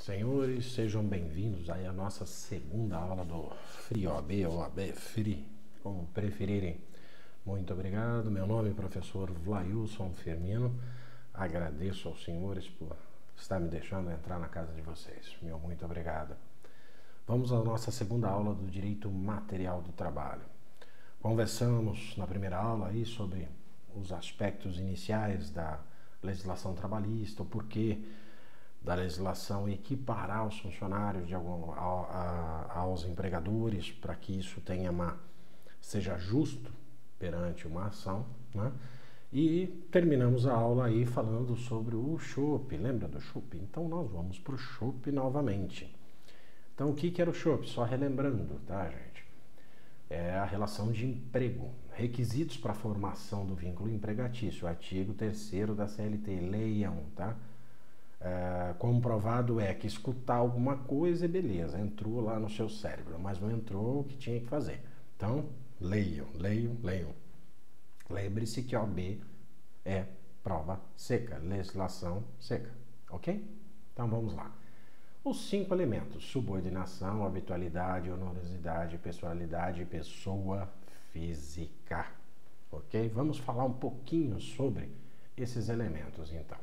Senhores, sejam bem-vindos aí à nossa segunda aula do Free OAB ou OAB Free, como preferirem. Muito obrigado. Meu nome é professor Vlailson Firmino. Agradeço aos senhores por estar me deixando entrar na casa de vocês. Meu muito obrigado. Vamos à nossa segunda aula do Direito Material do Trabalho. Conversamos na primeira aula aí sobre os aspectos iniciais da legislação trabalhista, o porquê da legislação equiparar os funcionários aos empregadores para que isso seja justo perante uma ação, né? E terminamos a aula aí falando sobre o Chope. Lembra do Chope? Então nós vamos para o Chope novamente. Então o que era o Chope? Só relembrando, tá, gente? É a relação de emprego. Requisitos para a formação do vínculo empregatício. Artigo 3º da CLT. Leiam, tá? Comprovado é que escutar alguma coisa é beleza, entrou lá no seu cérebro, mas não entrou o que tinha que fazer. Então, leiam. Lembre-se que OAB é prova seca, legislação seca, ok? Então vamos lá. Os 5 elementos: subordinação, habitualidade, onerosidade, pessoalidade e pessoa física, ok? Vamos falar um pouquinho sobre esses elementos então.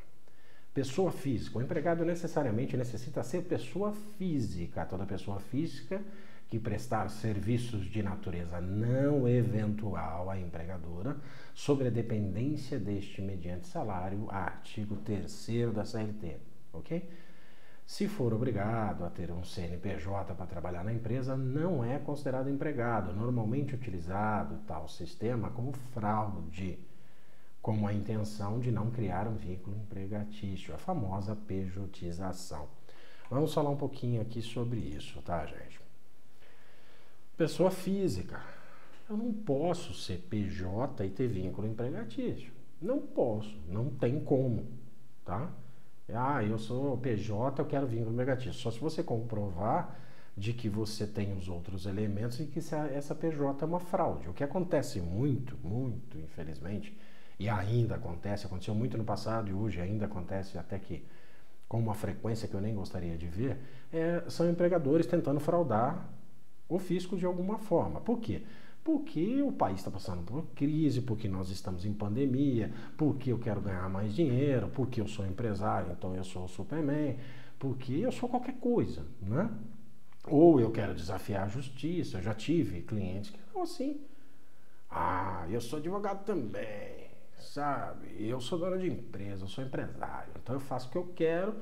Pessoa física. O empregado necessariamente necessita ser pessoa física. Toda pessoa física que prestar serviços de natureza não eventual à empregadora, sobre a dependência deste mediante salário, artigo 3º da CLT, ok? Se for obrigado a ter um CNPJ para trabalhar na empresa, não é considerado empregado. Normalmente utilizado tal sistema como fraude, com a intenção de não criar um vínculo empregatício, a famosa pejotização. Vamos falar um pouquinho aqui sobre isso, tá, gente? Pessoa física. Eu não posso ser PJ e ter vínculo empregatício. Não posso, não tem como, tá? Eu sou PJ, eu quero vínculo empregatício. Só se você comprovar de que você tem os outros elementos e que essa PJ é uma fraude. O que acontece muito, infelizmente, e ainda aconteceu muito no passado e hoje ainda acontece até que com uma frequência que eu nem gostaria de ver, são empregadores tentando fraudar o fisco de alguma forma. Por quê? Porque o país está passando por crise, porque nós estamos em pandemia, porque eu quero ganhar mais dinheiro, porque eu sou empresário, então eu sou o Superman, porque eu sou qualquer coisa, né? Ou eu quero desafiar a justiça. Eu já tive clientes que são assim. Eu sou advogado também. Sabe, eu sou dono de empresa, eu sou empresário, então eu faço o que eu quero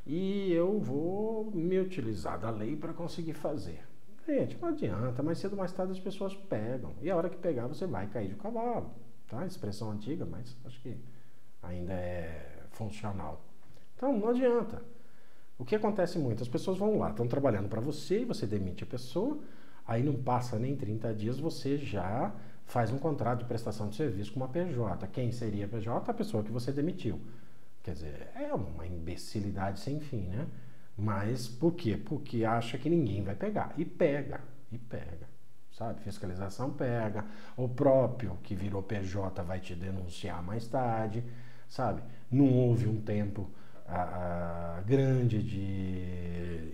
e eu vou me utilizar da lei para conseguir fazer. Gente, não adianta, mais cedo ou mais tarde as pessoas pegam, e a hora que pegar você vai cair de cavalo, tá? Expressão antiga, mas acho que ainda é funcional. Então não adianta. O que acontece muito? As pessoas vão lá, estão trabalhando para você, você demite a pessoa, aí não passa nem 30 dias, você já faz um contrato de prestação de serviço com uma PJ. Quem seria a PJ? A pessoa que você demitiu. Quer dizer, é uma imbecilidade sem fim, né? Mas por quê? Porque acha que ninguém vai pegar. E pega. Sabe? Fiscalização pega. O próprio que virou PJ vai te denunciar mais tarde. Sabe? Não houve um tempo grande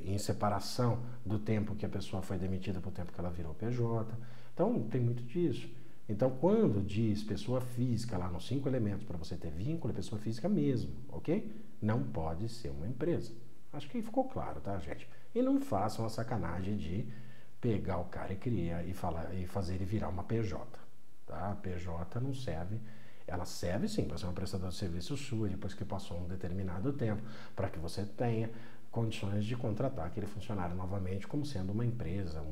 em separação do tempo que a pessoa foi demitida para o tempo que ela virou PJ. Então, tem muito disso. Então, quando diz pessoa física lá nos 5 elementos para você ter vínculo, é pessoa física mesmo, ok? Não pode ser uma empresa. Acho que ficou claro, tá, gente? E não façam a sacanagem de pegar o cara e criar e fazer ele virar uma PJ, tá? A PJ não serve. Ela serve sim para ser uma prestadora de serviço sua, depois que passou um determinado tempo, para que você tenha condições de contratar aquele funcionário novamente como sendo uma empresa,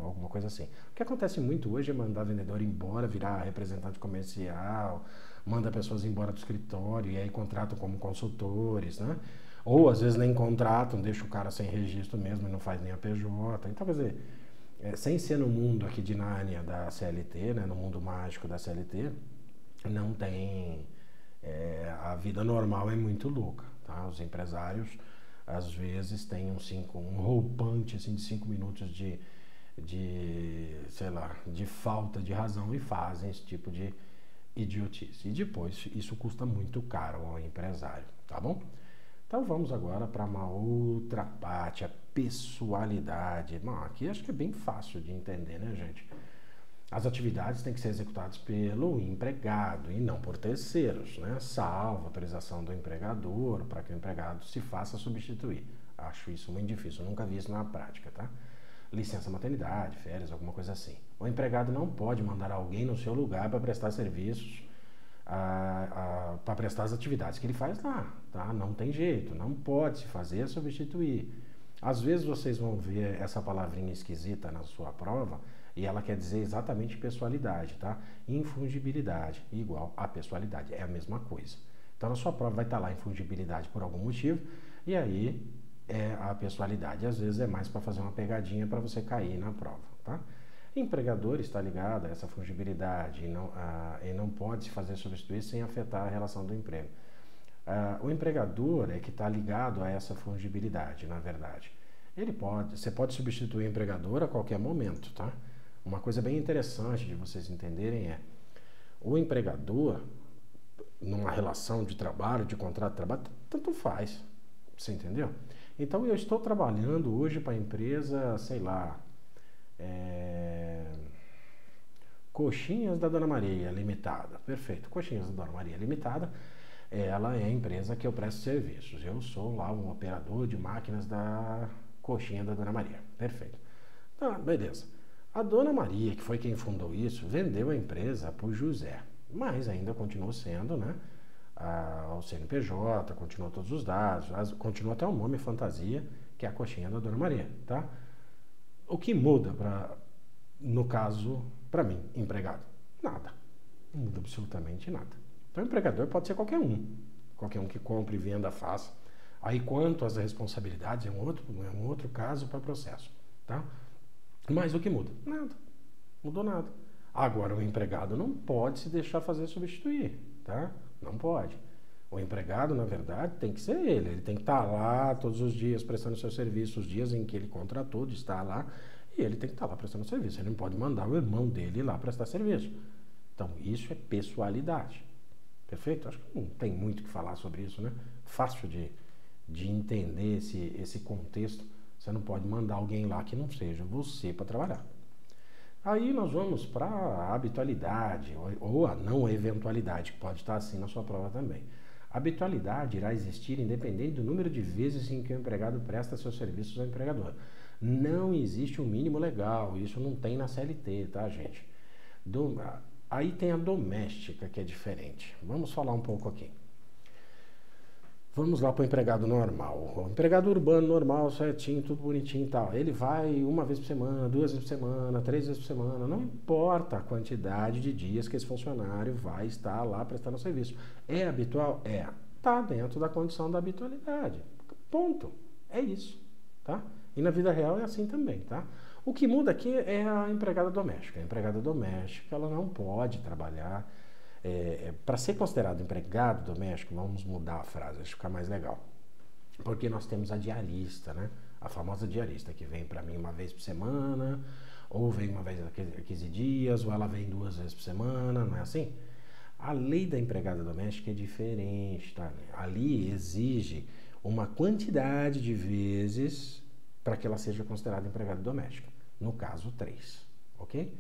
alguma coisa assim. O que acontece muito hoje é mandar vendedor embora, virar representante comercial, manda pessoas embora do escritório e aí contratam como consultores, né? Ou às vezes nem contratam, deixa o cara sem registro mesmo e não faz nem a PJ. Então, quer dizer, sem ser no mundo aqui de Nárnia da CLT, né, no mundo mágico da CLT, não tem... a vida normal é muito louca, tá? Os empresários às vezes têm um roupante assim, de 5 minutos de falta de razão e fazem esse tipo de idiotice. E depois isso custa muito caro ao empresário, tá bom? Então vamos agora para uma outra parte, a pessoalidade. Bom, aqui acho que é bem fácil de entender, né, gente? As atividades têm que ser executadas pelo empregado e não por terceiros, né? Salvo autorização do empregador para que o empregado se faça substituir. Acho isso muito difícil, nunca vi isso na prática, tá? Licença maternidade, férias, alguma coisa assim. O empregado não pode mandar alguém no seu lugar para prestar serviços, para prestar as atividades que ele faz lá, tá? Não tem jeito, não pode se fazer substituir. Às vezes vocês vão ver essa palavrinha esquisita na sua prova e ela quer dizer exatamente pessoalidade, tá? Infungibilidade igual a pessoalidade, é a mesma coisa. Então na sua prova vai estar lá infungibilidade por algum motivo e aí a pessoalidade. Às vezes é mais para fazer uma pegadinha para você cair na prova, tá? Empregador está ligado a essa fungibilidade e não pode se fazer substituir sem afetar a relação do emprego. O empregador é que está ligado a essa fungibilidade, na verdade. Você pode substituir o empregador a qualquer momento, tá? Uma coisa bem interessante de vocês entenderem é o empregador, numa relação de trabalho, de contrato de trabalho, tanto faz, você entendeu? Então eu estou trabalhando hoje para a empresa, sei lá, Coxinhas da Dona Maria Limitada. Perfeito, Coxinhas da Dona Maria Limitada, ela é a empresa que eu presto serviços. Eu sou lá um operador de máquinas da Coxinha da Dona Maria. Perfeito. Tá, beleza. A Dona Maria, que foi quem fundou isso, vendeu a empresa para o José, mas ainda continuou sendo, né? O CNPJ, continuou todos os dados, continua até o nome fantasia, que é a Coxinha da Dona Maria, tá? O que muda, no caso, para mim, empregado? Nada. Não muda absolutamente nada. Então, o empregador pode ser qualquer um que compre e venda, faça. Aí, quanto às responsabilidades, é um outro caso para processo, tá? Mas o que muda? Nada. Mudou nada. Agora, o empregado não pode se deixar fazer substituir, tá? Não pode. O empregado, na verdade, tem que ser ele. Ele tem que estar lá todos os dias prestando seu serviço, os dias em que ele contratou de estar lá, e ele tem que estar lá prestando serviço. Ele não pode mandar o irmão dele ir lá prestar serviço. Então, isso é pessoalidade. Perfeito? Acho que não tem muito o que falar sobre isso, né? Fácil de entender esse contexto. Você não pode mandar alguém lá que não seja você para trabalhar. Aí nós vamos para a habitualidade ou a não eventualidade, que pode estar assim na sua prova também. A habitualidade irá existir independente do número de vezes em que o empregado presta seus serviços ao empregador. Não existe um mínimo legal, isso não tem na CLT, tá, gente? Aí tem a doméstica, que é diferente. Vamos falar um pouco aqui. Vamos lá para o empregado normal. O empregado urbano normal, certinho, tudo bonitinho e tal. Ele vai uma vez por semana, 2 vezes por semana, 3 vezes por semana. Não importa a quantidade de dias que esse funcionário vai estar lá prestando serviço. É habitual? É. Está dentro da condição da habitualidade. Ponto. É isso, tá? E na vida real é assim também, tá? O que muda aqui é a empregada doméstica. A empregada doméstica, ela não pode trabalhar. Para ser considerado empregado doméstico, vamos mudar a frase, acho que fica mais legal. Porque nós temos a diarista, né? A famosa diarista, que vem para mim uma vez por semana, ou vem uma vez a 15 dias, ou ela vem 2 vezes por semana, não é assim? A lei da empregada doméstica é diferente, tá? Ali exige uma quantidade de vezes para que ela seja considerada empregada doméstica. No caso, 3, ok?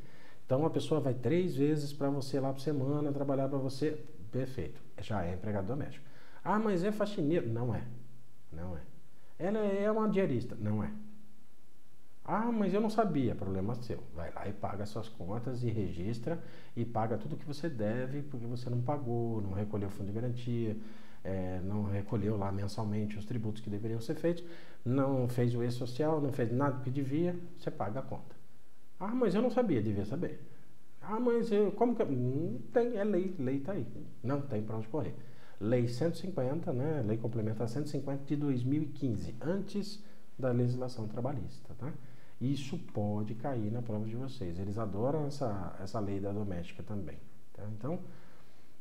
Então, a pessoa vai 3 vezes para você lá por semana trabalhar para você. Perfeito. Já é empregado doméstico. Ah, mas é faxineiro. Não é. Não é. Ela é uma diarista. Não é. Ah, mas eu não sabia. Problema seu. Vai lá e paga suas contas e registra e paga tudo que você deve porque você não pagou, não recolheu o fundo de garantia, não recolheu lá mensalmente os tributos que deveriam ser feitos, não fez o E-Social, não fez nada que devia, você paga a conta. Ah, mas eu não sabia, devia saber. Ah, mas como que... Não tem, é lei está aí. Não tem para onde correr. Lei 150, né? Lei complementar 150 de 2015, antes da legislação trabalhista, tá? Isso pode cair na prova de vocês. Eles adoram essa lei da doméstica também, tá? Então,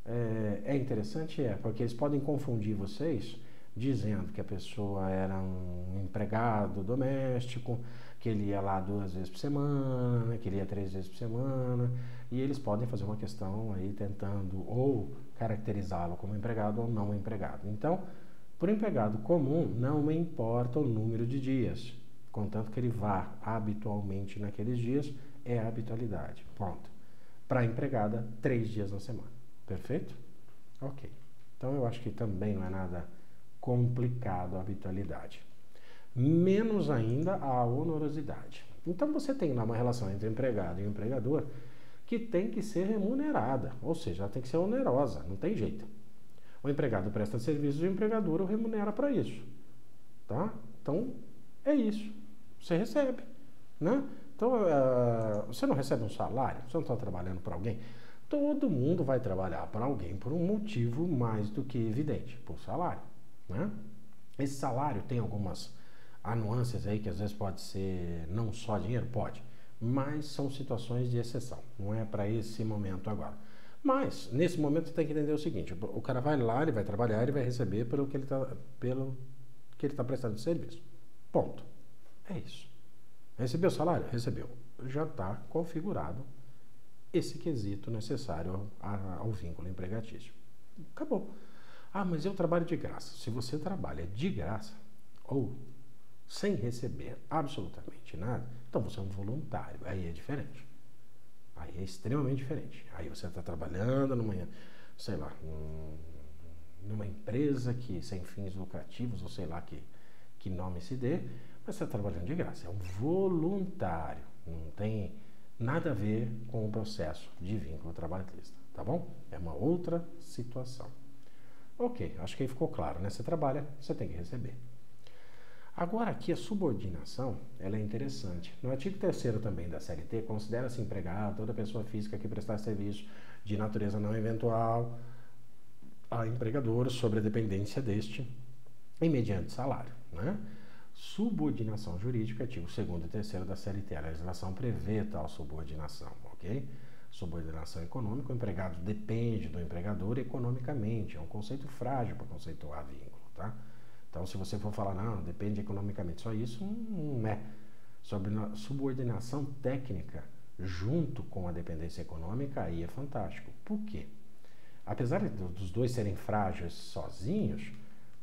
é interessante, porque eles podem confundir vocês dizendo que a pessoa era um empregado doméstico, que ele ia lá 2 vezes por semana, né, que ele ia 3 vezes por semana, e eles podem fazer uma questão aí tentando ou caracterizá-lo como empregado ou não empregado. Então, Para o empregado comum, não importa o número de dias, contanto que ele vá habitualmente naqueles dias, é a habitualidade. Ponto. Para a empregada, 3 dias na semana. Perfeito? Ok. Então eu acho que também não é nada complicado a habitualidade. Menos ainda a onerosidade. Então você tem lá uma relação entre empregado e empregador que tem que ser remunerada, ou seja, ela tem que ser onerosa, não tem jeito. O empregado presta serviço e o empregador o remunera para isso, tá? Então é isso, você recebe, né? Então você não recebe um salário, você não está trabalhando para alguém. Todo mundo vai trabalhar para alguém por um motivo mais do que evidente, por salário, né? Esse salário tem algumas nuances aí que às vezes pode ser não só dinheiro, pode, mas são situações de exceção, não é para esse momento agora. Mas, nesse momento, você tem que entender o seguinte, o cara vai lá, ele vai trabalhar, ele vai receber pelo que ele está prestando de serviço. Ponto. É isso. Recebeu o salário? Recebeu. Já está configurado esse quesito necessário ao vínculo empregatício. Acabou. Ah, mas eu trabalho de graça. Se você trabalha de graça ou sem receber absolutamente nada, então você é um voluntário. Aí é diferente. Aí é extremamente diferente. Aí você está trabalhando numa, sei lá, numa empresa que sem fins lucrativos, ou sei lá que nome se dê, mas você está trabalhando de graça. É um voluntário. Não tem nada a ver com o processo de vínculo trabalhista, tá bom? É uma outra situação. Ok, acho que aí ficou claro, né? Você trabalha, você tem que receber. Agora aqui a subordinação, ela é interessante. No artigo 3º também da CLT, considera-se empregado toda pessoa física que prestar serviço de natureza não eventual a empregador sobre a dependência deste e mediante salário, né? Subordinação jurídica, artigo 2º e 3º da CLT. A legislação prevê tal subordinação, ok? Subordinação econômica, o empregado depende do empregador economicamente. É um conceito frágil para conceituar vínculo, tá? Então, se você for falar, não, depende economicamente, só isso não é. Sobre subordinação técnica, junto com a dependência econômica, aí é fantástico. Por quê? Apesar dos dois serem frágeis sozinhos,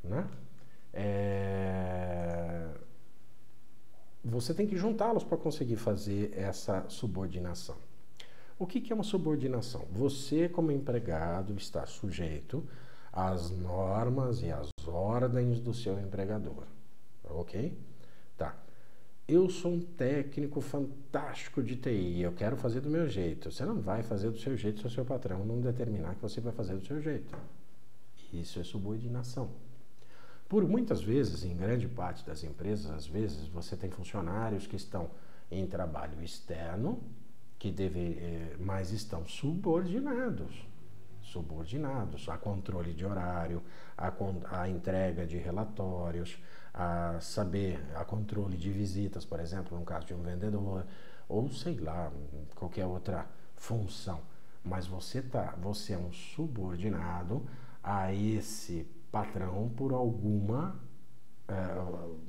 né? Você tem que juntá-los para conseguir fazer essa subordinação. O que é uma subordinação? Você, como empregado, está sujeito às normas e às ordens do seu empregador, ok? Tá. Eu sou um técnico fantástico de TI, eu quero fazer do meu jeito. Você não vai fazer do seu jeito se o seu patrão não determinar que você vai fazer do seu jeito. Isso é subordinação. Por muitas vezes, em grande parte das empresas, às vezes você tem funcionários que estão em trabalho externo, mas estão subordinados a controle de horário, a entrega de relatórios, a controle de visitas, por exemplo, no caso de um vendedor, ou sei lá, qualquer outra função. Mas você é um subordinado a esse patrão por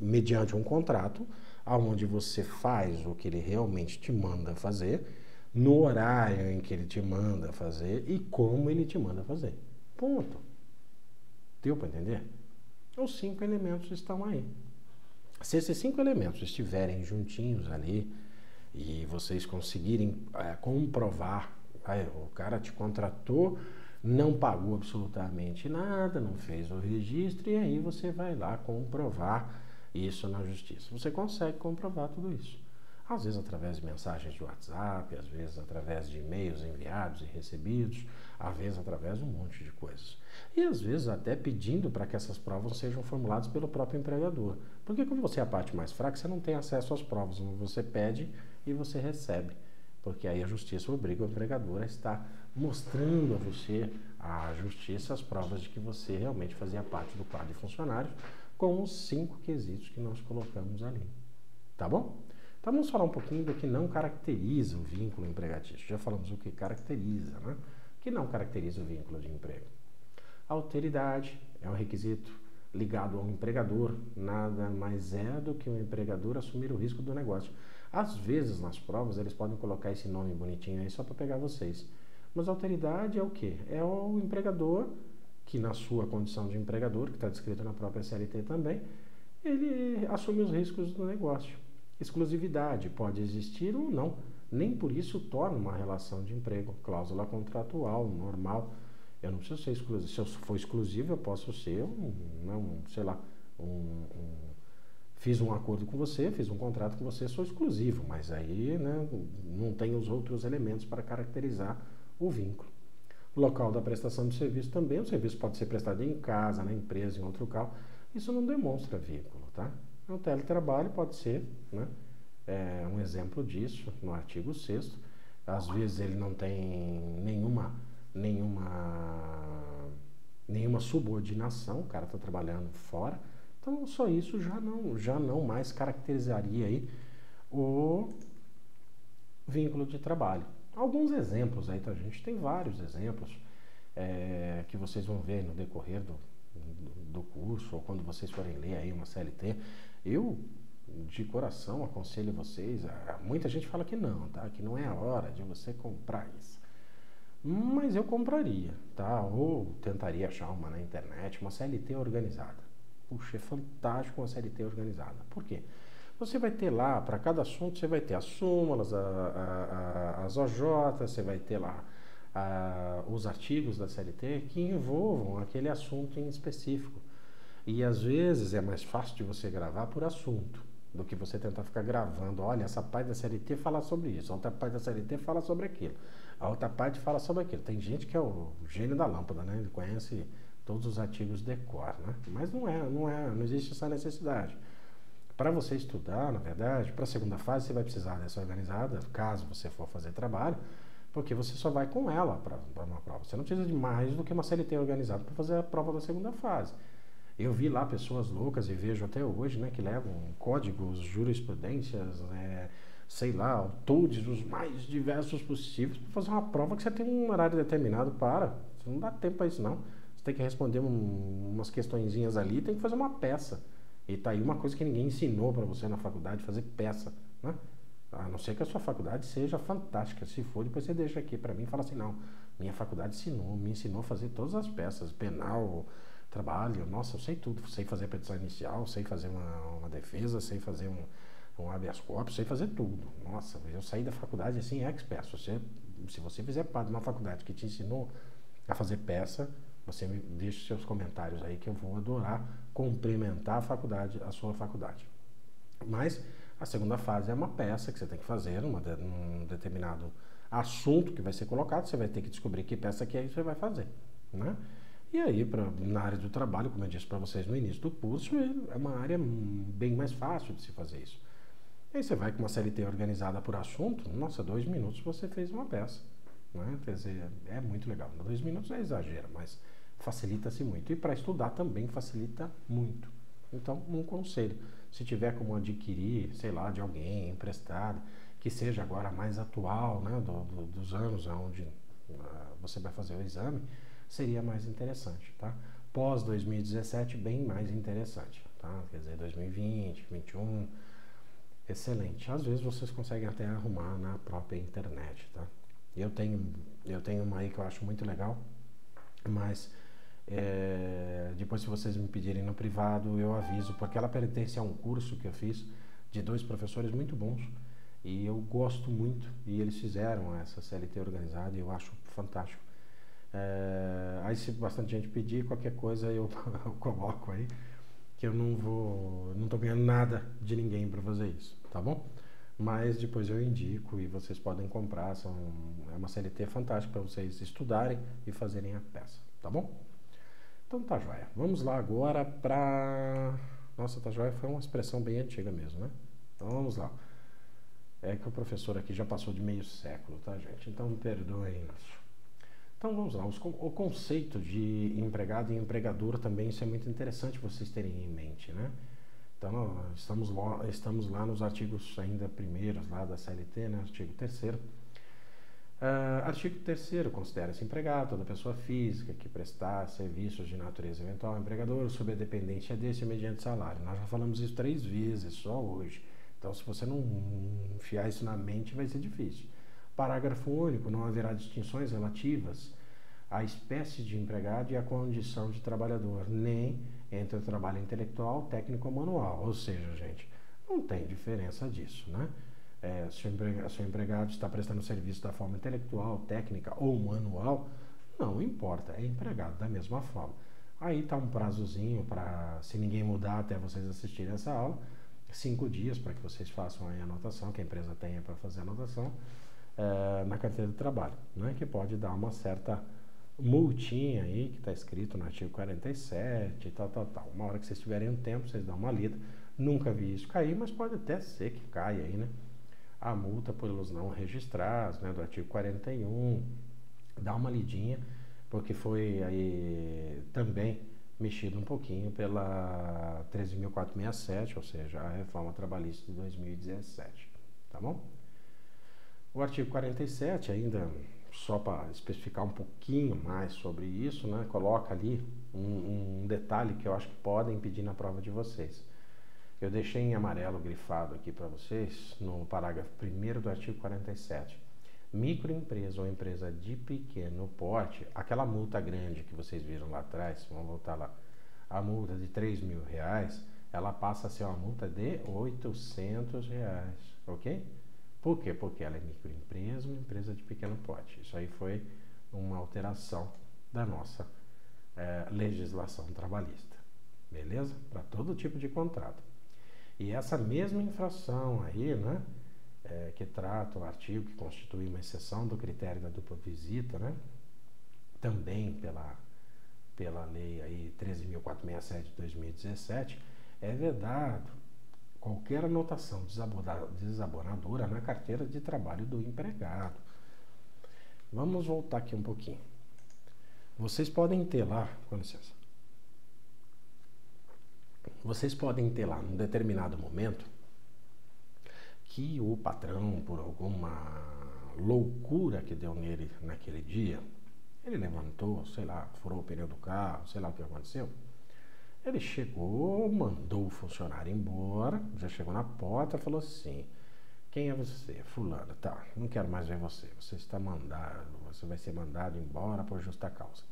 mediante um contrato, onde você faz o que ele realmente te manda fazer, no horário em que ele te manda fazer e como ele te manda fazer. Ponto. Deu para entender? Os 5 elementos estão aí. Se esses 5 elementos estiverem juntinhos ali e vocês conseguirem comprovar, o cara te contratou, não pagou absolutamente nada, não fez o registro, e aí você vai lá comprovar isso na justiça. Você consegue comprovar tudo isso. Às vezes através de mensagens de WhatsApp, às vezes através de e-mails enviados e recebidos, às vezes através de um monte de coisas. E às vezes até pedindo para que essas provas sejam formuladas pelo próprio empregador. Porque como você é a parte mais fraca, você não tem acesso às provas. Você pede e você recebe. Porque aí a justiça obriga o empregador a estar mostrando a você, à justiça, as provas de que você realmente fazia parte do quadro de funcionários com os 5 quesitos que nós colocamos ali. Tá bom? Então vamos falar um pouquinho do que não caracteriza o vínculo empregatício. Já falamos o que caracteriza, né? O que não caracteriza o vínculo de emprego? A alteridade é um requisito ligado ao empregador, nada mais é do que o empregador assumir o risco do negócio. Às vezes nas provas eles podem colocar esse nome bonitinho aí só para pegar vocês. Mas a alteridade é o quê? É o empregador que na sua condição de empregador, que está descrito na própria CLT também, ele assume os riscos do negócio. Exclusividade pode existir ou não, nem por isso torna uma relação de emprego. Cláusula contratual, normal. Eu não preciso ser exclusivo. Se eu for exclusivo, eu posso ser fiz um acordo com você, fiz um contrato com você, sou exclusivo, mas aí, né, não tem os outros elementos para caracterizar o vínculo. Local da prestação de serviço também, o serviço pode ser prestado em casa, na empresa, em outro local. Isso não demonstra vínculo, tá? O teletrabalho pode ser, né, um exemplo disso no artigo 6º. Às vezes ele não tem nenhuma subordinação, o cara está trabalhando fora. Então, só isso já não mais caracterizaria aí o vínculo de trabalho. Alguns exemplos aí, tá, gente? Tem vários exemplos que vocês vão ver no decorrer do curso, ou quando vocês forem ler aí uma CLT. Eu, de coração, aconselho vocês. Muita gente fala que não, tá? Que não é a hora de você comprar isso. Mas eu compraria, tá? Ou tentaria achar uma na internet, uma CLT organizada. Puxa, é fantástico uma CLT organizada. Por quê? Você vai ter lá, para cada assunto, você vai ter as súmulas, as OJ, você vai ter lá os artigos da CLT que envolvam aquele assunto em específico. E às vezes é mais fácil de você gravar por assunto, do que você tentar ficar gravando. Olha, essa parte da CLT fala sobre isso, a outra parte da CLT fala sobre aquilo, a outra parte fala sobre aquilo. Tem gente que é o gênio da lâmpada, né? Ele conhece todos os artigos de cor, né? Mas não existe essa necessidade. Para você estudar, na verdade, para a segunda fase você vai precisar dessa organizada, caso você for fazer trabalho, porque você só vai com ela para uma prova. Você não precisa de mais do que uma CLT organizada para fazer a prova da segunda fase. Eu vi lá pessoas loucas, e vejo até hoje, né, que levam códigos, jurisprudências, sei lá, todos os mais diversos possíveis para fazer uma prova que você tem um horário determinado para. Você não dá tempo para isso, não. Você tem que responder umas questõezinhas ali, tem que fazer uma peça. E tá aí uma coisa que ninguém ensinou para você na faculdade, fazer peça, né? A não ser que a sua faculdade seja fantástica. Se for, depois você deixa aqui para mim e fala assim, não, minha faculdade me ensinou a fazer todas as peças, penal, trabalho, nossa, eu sei tudo. Sei fazer petição inicial, sei fazer uma defesa, sei fazer um habeas corpus, sei fazer tudo. Nossa, eu saí da faculdade assim, expert. Se você fizer parte de uma faculdade que te ensinou a fazer peça, você me deixa seus comentários aí que eu vou adorar complementar a sua faculdade. Mas a segunda fase é uma peça que você tem que fazer, um determinado assunto que vai ser colocado, você vai ter que descobrir que peça que é isso que você vai fazer, né? E aí, na área do trabalho, como eu disse para vocês no início do curso, é uma área bem mais fácil de se fazer isso. E aí você vai com uma CLT organizada por assunto, nossa, 2 minutos você fez uma peça, né? Quer dizer, é muito legal. 2 minutos é exagero, mas facilita-se muito. E para estudar também facilita muito. Então, um conselho, se tiver como adquirir, sei lá, de alguém, emprestado, que seja agora mais atual, né, dos anos onde você vai fazer o exame, seria mais interessante, tá? Pós 2017, bem mais interessante, tá? Quer dizer, 2020, 2021, excelente. Às vezes vocês conseguem até arrumar na própria internet, tá? Eu tenho uma aí que eu acho muito legal, mas depois, se vocês me pedirem no privado, eu aviso, porque ela pertence a um curso que eu fiz de 2 professores muito bons e eu gosto muito, e eles fizeram essa CLT organizada e eu acho fantástico. Aí, se bastante gente pedir, qualquer coisa eu coloco aí, que eu não tô ganhando nada de ninguém para fazer isso, tá bom? Mas depois eu indico e vocês podem comprar, é uma CLT fantástica para vocês estudarem e fazerem a peça, tá bom? Então tá joia. Vamos lá agora para... Nossa, tá joia foi uma expressão bem antiga mesmo, né? Então vamos lá. É que o professor aqui já passou de meio século, tá, gente? Então me perdoem isso. Então vamos lá. O conceito de empregado e empregador também, isso é muito interessante vocês terem em mente, né? Então estamos lá nos artigos ainda primeiros lá da CLT, né? Artigo 3º. Artigo 3º, considera-se empregado toda pessoa física que prestar serviços de natureza eventual ao empregador sob a dependência desse mediante salário. Nós já falamos isso 3 vezes só hoje, então se você não enfiar isso na mente vai ser difícil. Parágrafo único, não haverá distinções relativas a espécie de empregado e a condição de trabalhador, nem entre o trabalho intelectual, técnico ou manual. Ou seja, gente, não tem diferença disso, né? Se o empregado está prestando serviço da forma intelectual, técnica ou manual, não importa, é empregado da mesma forma. Aí está um prazozinho para, se ninguém mudar até vocês assistirem essa aula, 5 dias para que vocês façam aí a anotação, que a empresa tenha para fazer a anotação na carteira de trabalho, né? Que pode dar uma certa multinha aí, que está escrito no artigo 47 e tal. Uma hora que vocês tiverem um tempo, vocês dão uma lida. Nunca vi isso cair, mas pode até ser que caia aí, né? A multa pelos não registrados, né? Do artigo 41. Dá uma lidinha, porque foi aí também mexido um pouquinho pela 13.467, ou seja, a reforma trabalhista de 2017, tá bom? O artigo 47, ainda só para especificar um pouquinho mais sobre isso, né, coloca ali um detalhe que eu acho que podem pedir na prova de vocês. Eu deixei em amarelo grifado aqui para vocês, no parágrafo 1º do artigo 47. Microempresa ou empresa de pequeno porte, aquela multa grande que vocês viram lá atrás, vamos voltar lá, a multa de R$3.000, ela passa a ser uma multa de R$800, ok? Por quê? Porque ela é microempresa, uma empresa de pequeno porte. Isso aí foi uma alteração da nossa legislação trabalhista, beleza? Para todo tipo de contrato. E essa mesma infração aí, né, que trata o artigo que constitui uma exceção do critério da dupla visita, né, também pela lei aí 13.467 de 2017, é vedado qualquer anotação desabonadora na carteira de trabalho do empregado. Vamos voltar aqui um pouquinho. Vocês podem ter lá, com licença, vocês podem ter lá, num determinado momento, que o patrão, por alguma loucura que deu nele naquele dia, ele levantou, sei lá, furou o pneu do carro, sei lá o que aconteceu. Ele chegou, mandou o funcionário embora, já chegou na porta e falou assim: quem é você? Fulano. Tá, não quero mais ver você. Você vai ser mandado embora por justa causa.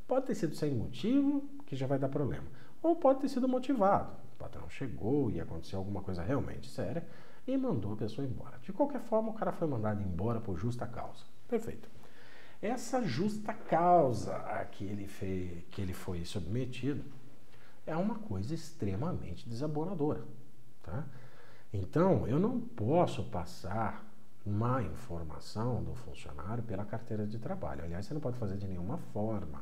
Pode ter sido sem motivo, que já vai dar problema. Ou pode ter sido motivado. O patrão chegou e aconteceu alguma coisa realmente séria e mandou a pessoa embora. De qualquer forma, o cara foi mandado embora por justa causa. Perfeito. Essa justa causa a que ele foi submetido é uma coisa extremamente desabonadora, tá? Então, eu não posso passar má informação do funcionário pela carteira de trabalho. Aliás, você não pode fazer de nenhuma forma.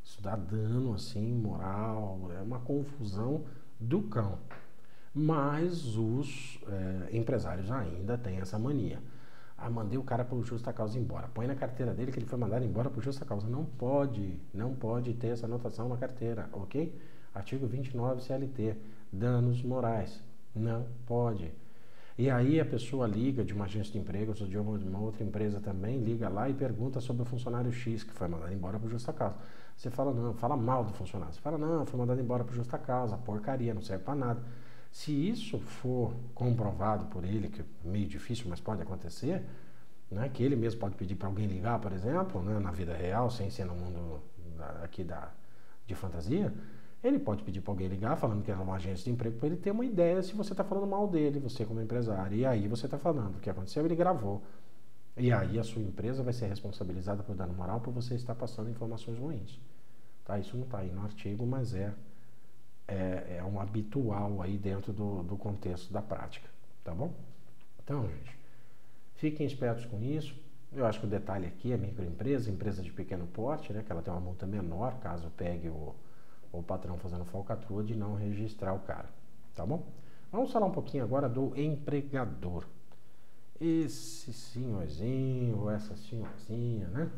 Isso dá dano, assim, moral, é uma confusão do cão. Mas os empresários ainda têm essa mania. Mandei o cara por justa causa embora. Põe na carteira dele que ele foi mandado embora por justa causa. Não pode ter essa anotação na carteira, ok? Artigo 29 CLT, danos morais. Não pode. E aí a pessoa liga de uma agência de empregos ou de uma outra empresa também, liga lá e pergunta sobre o funcionário X que foi mandado embora por justa causa. Você fala, não, fala mal do funcionário. Você fala, não, foi mandado embora por justa causa, porcaria, não serve para nada. Se isso for comprovado por ele, que é meio difícil, mas pode acontecer, né, que ele mesmo pode pedir para alguém ligar, por exemplo, né, na vida real, sem ser no mundo aqui de fantasia, ele pode pedir para alguém ligar falando que é uma agência de emprego para ele ter uma ideia se você está falando mal dele, você como empresário. E aí você está falando o que aconteceu, ele gravou. E aí a sua empresa vai ser responsabilizada por dano moral por você estar passando informações ruins. Tá? Isso não está aí no artigo, mas é um habitual aí dentro do contexto da prática. Tá bom? Então, gente, fiquem espertos com isso. Eu acho que o detalhe aqui é microempresa, empresa de pequeno porte, né, que ela tem uma multa menor caso pegue o patrão fazendo falcatrua de não registrar o cara, tá bom? Vamos falar um pouquinho agora do empregador. Esse senhorzinho ou essa senhorzinha, né?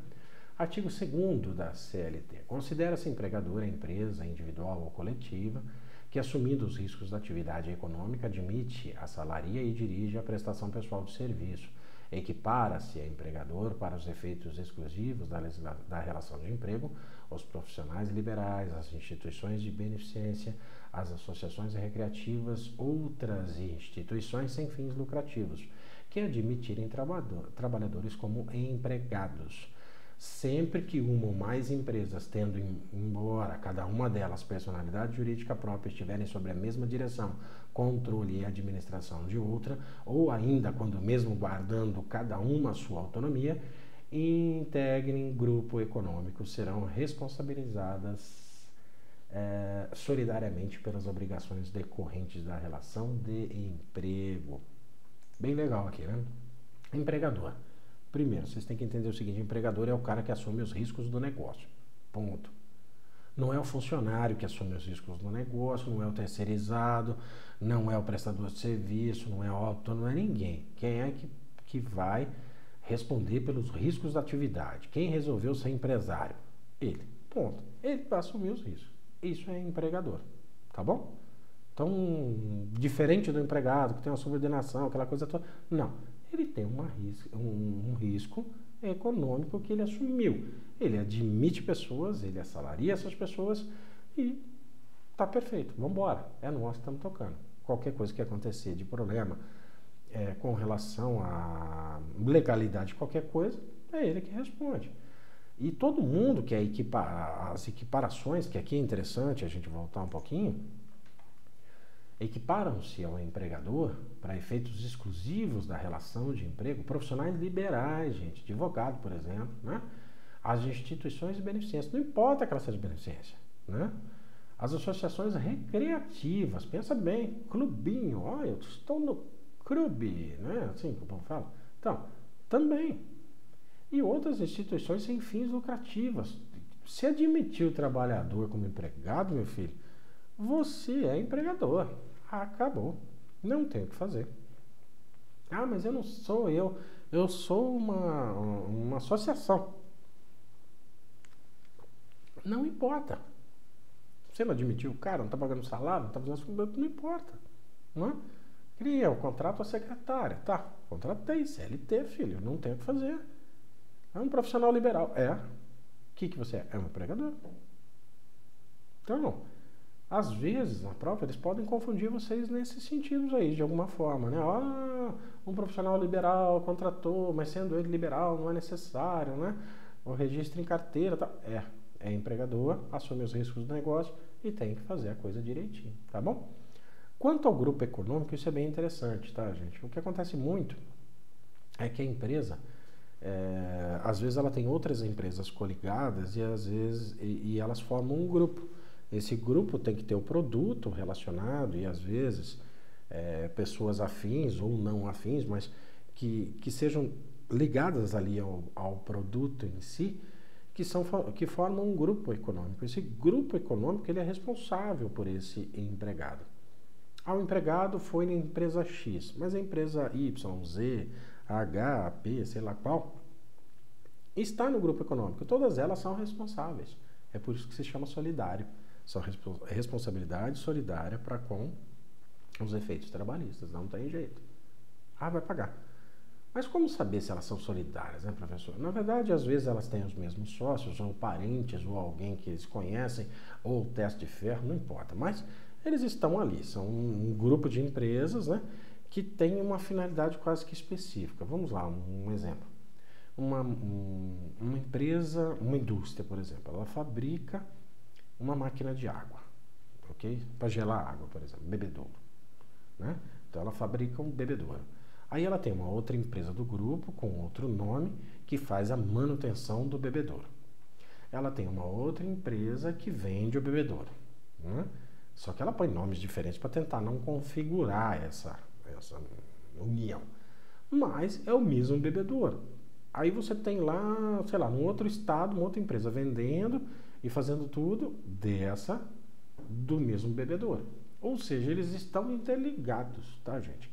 Artigo 2º da CLT. Considera-se empregador a empresa individual ou coletiva que, assumindo os riscos da atividade econômica, admite, assalaria e dirige a prestação pessoal de serviço. Equipara-se a empregador para os efeitos exclusivos da relação de emprego os profissionais liberais, as instituições de beneficência, as associações recreativas, outras instituições sem fins lucrativos, que admitirem trabalhadores como empregados. Sempre que uma ou mais empresas tendo embora cada uma delas personalidade jurídica própria estiverem sobre a mesma direção, controle e administração de outra, ou ainda quando mesmo guardando cada uma a sua autonomia, integrem grupo econômico, serão responsabilizadas solidariamente pelas obrigações decorrentes da relação de emprego. Bem legal aqui, né? Empregador. Primeiro, vocês têm que entender o seguinte: empregador é o cara que assume os riscos do negócio. Ponto. Não é o funcionário que assume os riscos do negócio, não é o terceirizado, não é o prestador de serviço, não é o autônomo, não é ninguém. Quem é que vai responder pelos riscos da atividade? Quem resolveu ser empresário? Ele. Ponto. Ele vai assumir os riscos. Isso é empregador. Tá bom? Então, diferente do empregado, que tem uma subordinação, aquela coisa toda. Não. Ele tem um risco econômico que ele assumiu. Ele admite pessoas, ele assalaria essas pessoas e tá perfeito. Vamos embora. É nós que estamos tocando. Qualquer coisa que acontecer de problema com relação à legalidade de qualquer coisa, é ele que responde. E todo mundo que as equiparações, que aqui é interessante a gente voltar um pouquinho, equiparam-se ao empregador para efeitos exclusivos da relação de emprego profissionais liberais, gente, advogado, por exemplo, né? As instituições de beneficência, não importa a classe de beneficência, né? As associações recreativas, pensa bem, clubinho, olha, eu estou no clube, né? Assim que o povo fala. Então, também. E outras instituições sem fins lucrativas. Se admitir o trabalhador como empregado, meu filho, você é empregador. Acabou. Não tem o que fazer. Ah, mas eu não sou eu sou uma associação. Não importa. Você não admitiu o cara, não está pagando salário, não está fazendo... Não importa. Não é? Cria o contrato à secretária. Tá, contratei, CLT, filho, não tem o que fazer. É um profissional liberal. O que você é? É um empregador. Então, às vezes, na prova, eles podem confundir vocês nesses sentidos aí, de alguma forma, né? Um profissional liberal contratou, mas sendo ele liberal não é necessário, né? O registro em carteira, tá? É empregador, assume os riscos do negócio e tem que fazer a coisa direitinho, tá bom? Quanto ao grupo econômico, isso é bem interessante, tá, gente? O que acontece muito é que a empresa, às vezes ela tem outras empresas coligadas e às vezes elas formam um grupo. Esse grupo tem que ter o produto relacionado e às vezes pessoas afins ou não afins, mas que sejam ligadas ali ao produto em si, que formam um grupo econômico. Esse grupo econômico ele é responsável por esse empregado. O empregado foi na empresa X, mas a empresa Y, Z, H, P, sei lá qual, está no grupo econômico. Todas elas são responsáveis. É por isso que se chama solidário. São responsabilidade solidária para com os efeitos trabalhistas. Não tem jeito. Vai pagar. Mas como saber se elas são solidárias, né, professor? Na verdade, às vezes elas têm os mesmos sócios, ou parentes, ou alguém que eles conhecem, ou teste de ferro, não importa. Mas eles estão ali. São um grupo de empresas, né, que tem uma finalidade quase que específica. Vamos lá, um exemplo. Uma empresa, uma indústria, por exemplo, ela fabrica uma máquina de água, ok? Para gelar água, por exemplo, bebedouro, né? Então ela fabrica um bebedouro. Aí ela tem uma outra empresa do grupo com outro nome que faz a manutenção do bebedouro. Ela tem uma outra empresa que vende o bebedouro, né? Só que ela põe nomes diferentes para tentar não configurar essa união. Mas é o mesmo bebedouro. Aí você tem lá, sei lá, num outro estado, uma outra empresa vendendo e fazendo tudo do mesmo bebedouro. Ou seja, eles estão interligados, tá, gente?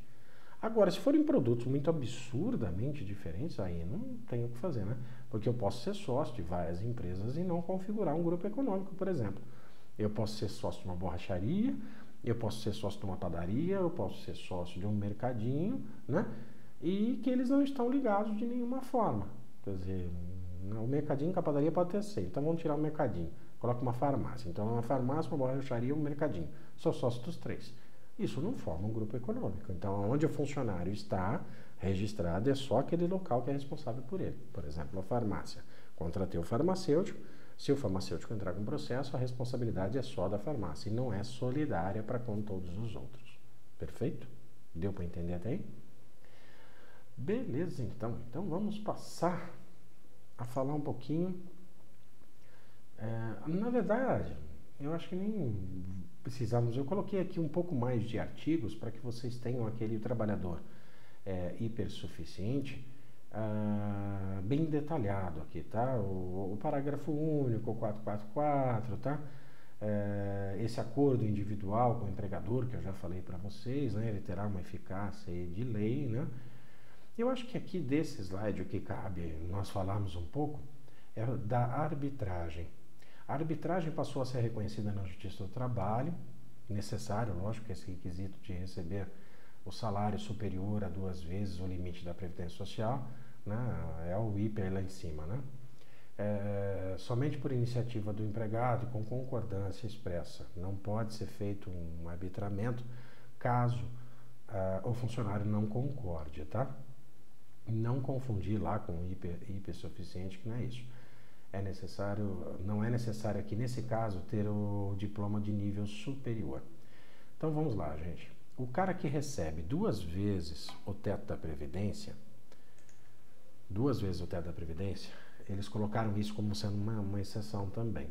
Agora, se forem produtos muito absurdamente diferentes, aí não tem o que fazer, né? Porque eu posso ser sócio de várias empresas e não configurar um grupo econômico, por exemplo. Eu posso ser sócio de uma borracharia, eu posso ser sócio de uma padaria, eu posso ser sócio de um mercadinho, né? E que eles não estão ligados de nenhuma forma. Quer dizer, o mercadinho com a padaria pode ter seis, então vamos tirar o mercadinho. Coloca uma farmácia. Então, uma farmácia, uma borracharia, um mercadinho. Sou sócio dos três. Isso não forma um grupo econômico. Então, onde o funcionário está registrado, é só aquele local que é responsável por ele. Por exemplo, a farmácia. Contratei o farmacêutico. Se o farmacêutico entrar com processo, a responsabilidade é só da farmácia e não é solidária para com todos os outros. Perfeito? Deu para entender até aí? Beleza, então. Então vamos passar a falar um pouquinho. Na verdade, eu acho que nem precisamos. Eu coloquei aqui um pouco mais de artigos para que vocês tenham aquele trabalhador hipersuficiente bem detalhado aqui, tá? O parágrafo único, o 444, tá? Esse acordo individual com o empregador, que eu já falei para vocês, né? Ele terá uma eficácia de lei, né? Eu acho que aqui desse slide o que cabe nós falarmos um pouco é da arbitragem. A arbitragem passou a ser reconhecida na Justiça do Trabalho, necessário, lógico, esse requisito de receber o salário superior a 2 vezes o limite da Previdência Social, né? É o hiper lá em cima, né? Somente por iniciativa do empregado, com concordância expressa. Não pode ser feito um arbitramento caso o funcionário não concorde, tá? Não confundir lá com hipersuficiente, que não é isso. Não é necessário aqui, nesse caso, ter o diploma de nível superior. Então vamos lá, gente. O cara que recebe 2 vezes o teto da Previdência, eles colocaram isso como sendo uma exceção também.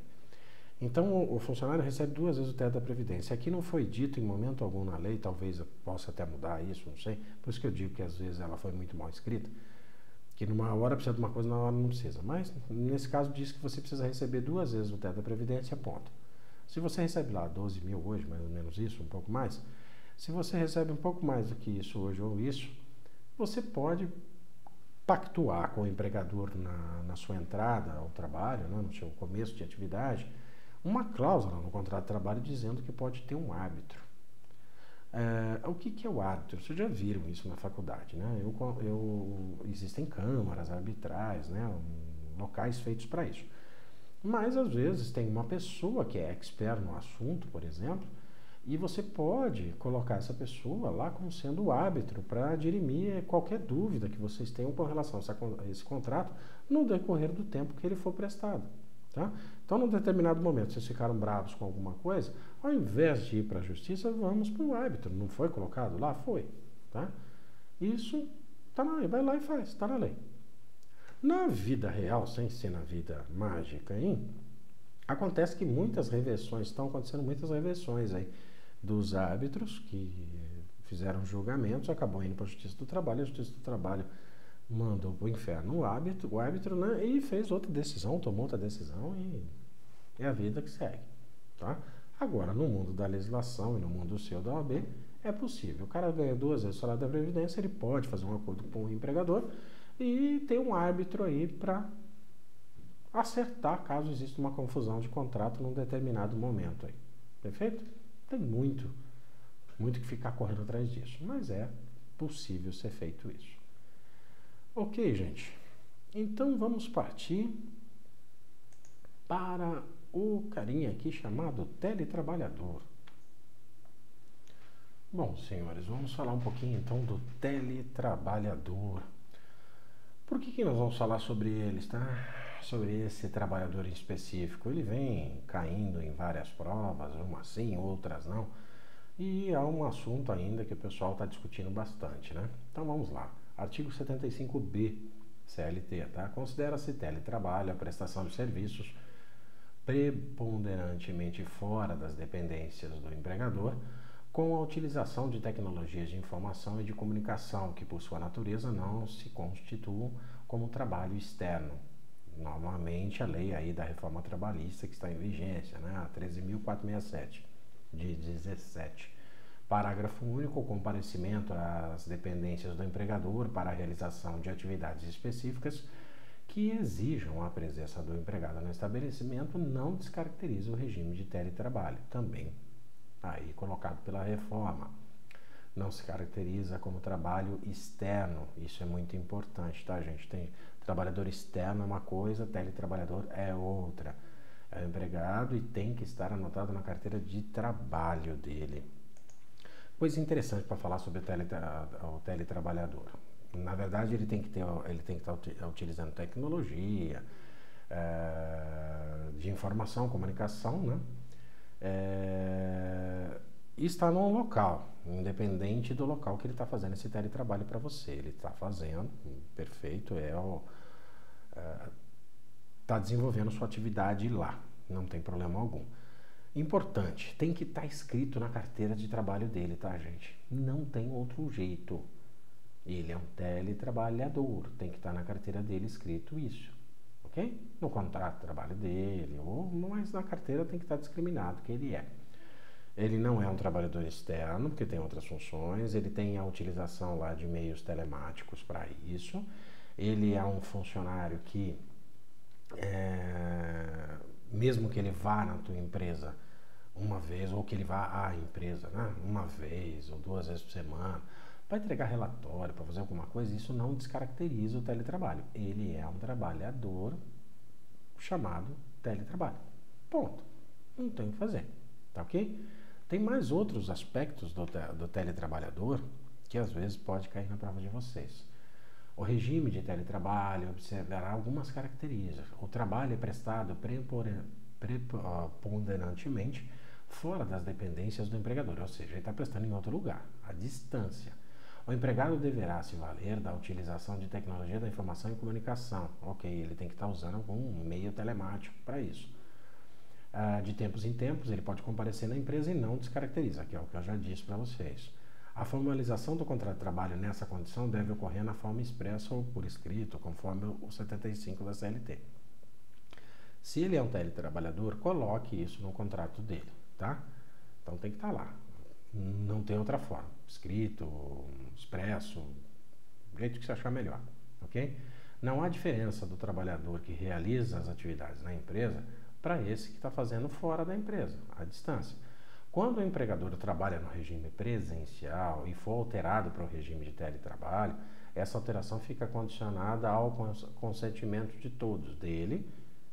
Então o funcionário recebe 2 vezes o teto da Previdência. Aqui não foi dito em momento algum na lei, talvez eu possa até mudar isso, não sei. Por isso que eu digo que às vezes ela foi muito mal escrita. Que numa hora precisa de uma coisa, na hora não precisa. Mas, nesse caso, diz que você precisa receber 2 vezes o teto da Previdência, ponto. Se você recebe lá 12 mil hoje, mais ou menos isso, um pouco mais, se você recebe um pouco mais do que isso hoje ou isso, você pode pactuar com o empregador na sua entrada ao trabalho, né, no seu começo de atividade, uma cláusula no contrato de trabalho dizendo que pode ter um árbitro. O que é o árbitro? Vocês já viram isso na faculdade, né? Existem câmaras arbitrais, né? Locais feitos para isso. Mas, às vezes, tem uma pessoa que é expert no assunto, por exemplo, e você pode colocar essa pessoa lá como sendo o árbitro para dirimir qualquer dúvida que vocês tenham com relação a esse contrato no decorrer do tempo que ele for prestado. Tá? Então, num determinado momento, vocês ficaram bravos com alguma coisa, ao invés de ir para a justiça, vamos para o árbitro. Não foi colocado lá? Foi. Tá? Isso está na lei. Vai lá e faz. Está na lei. Na vida real, sem ser na vida mágica, hein? Acontece que estão acontecendo muitas reversões aí dos árbitros que fizeram julgamentos, acabou indo para a Justiça do Trabalho, a Justiça do Trabalho mandou para o inferno o árbitro, né, e fez outra decisão, tomou outra decisão e é a vida que segue, tá? Agora, no mundo da legislação e no mundo seu da OAB, é possível. O cara ganha 2 vezes o salário da Previdência, ele pode fazer um acordo com o empregador e ter um árbitro aí para acertar caso exista uma confusão de contrato num determinado momento aí. Perfeito? Tem muito que ficar correndo atrás disso, mas é possível ser feito isso. Ok, gente. Então vamos partir para o carinha aqui chamado teletrabalhador. Bom, senhores, vamos falar um pouquinho então do teletrabalhador. Por que nós vamos falar sobre eles, tá? Sobre esse trabalhador em específico. Ele vem caindo em várias provas, umas sim, outras não. E é um assunto ainda que o pessoal está discutindo bastante, né? Então vamos lá. Artigo 75B, CLT, tá? Considera-se teletrabalho a prestação de serviços preponderantemente fora das dependências do empregador, com a utilização de tecnologias de informação e de comunicação, que por sua natureza não se constituam como trabalho externo. Normalmente a lei aí da reforma trabalhista que está em vigência, né? A 13.467, de 17. Parágrafo único, o comparecimento às dependências do empregador para a realização de atividades específicas que exijam a presença do empregado no estabelecimento não descaracteriza o regime de teletrabalho, também aí colocado pela reforma. Não se caracteriza como trabalho externo, isso é muito importante, tá, gente? Tem trabalhador externo é uma coisa, teletrabalhador é outra. É empregado e tem que estar anotado na carteira de trabalho dele. Coisa interessante para falar sobre o teletrabalhador. Na verdade, ele tem que estar utilizando tecnologia, de informação, comunicação, né? E está num local, independente do local que ele está fazendo esse teletrabalho para você. Ele está fazendo, perfeito, está desenvolvendo sua atividade lá, não tem problema algum. Importante, tem que estar escrito na carteira de trabalho dele, tá, gente? Não tem outro jeito. Ele é um teletrabalhador, tem que estar na carteira dele escrito isso, ok? No contrato de trabalho dele, mas na carteira tem que estar discriminado que ele é. Ele não é um trabalhador externo, porque tem outras funções, ele tem a utilização lá de meios telemáticos para isso, ele é um funcionário que, mesmo que ele vá na tua empresa uma vez, ou que ele vá à empresa, né, uma vez ou 2 vezes por semana, para entregar relatório, para fazer alguma coisa, isso não descaracteriza o teletrabalho. Ele é um trabalhador chamado teletrabalho. Ponto. Não tem o que fazer. Tá ok? Tem mais outros aspectos do teletrabalhador que às vezes pode cair na prova de vocês. O regime de teletrabalho observará algumas características. O trabalho é prestado preponderantemente fora das dependências do empregador, ou seja, ele está prestando em outro lugar, à distância. O empregado deverá se valer da utilização de tecnologia da informação e comunicação. Ok, ele tem que estar usando algum meio telemático para isso. De tempos em tempos, ele pode comparecer na empresa e não descaracteriza, que é o que eu já disse para vocês. A formalização do contrato de trabalho nessa condição deve ocorrer na forma expressa ou por escrito, conforme o 75 da CLT. Se ele é um teletrabalhador, coloque isso no contrato dele, tá? Então tem que estar lá. Não tem outra forma. Escrito, expresso, do jeito que você achar melhor, ok? Não há diferença do trabalhador que realiza as atividades na empresa para esse que está fazendo fora da empresa, à distância. Quando o empregador trabalha no regime presencial e for alterado para o regime de teletrabalho, essa alteração fica condicionada ao consentimento de todos, dele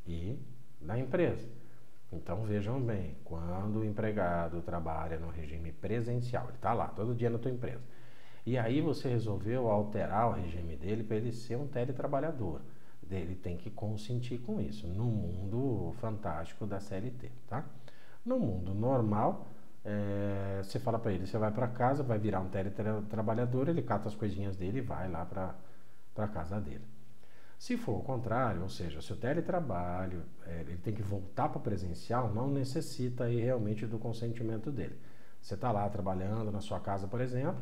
e da empresa. Então vejam bem, quando o empregado trabalha no regime presencial, ele está lá todo dia na tua empresa, e aí você resolveu alterar o regime dele para ele ser um teletrabalhador, ele tem que consentir com isso, no mundo fantástico da CLT, tá? No mundo normal, você fala para ele, você vai para casa, vai virar um teletrabalhador, ele cata as coisinhas dele e vai lá para a casa dele. Se for o contrário, ou seja, se o teletrabalho ele tem que voltar para o presencial, não necessita aí realmente do consentimento dele. Você está lá trabalhando na sua casa, por exemplo,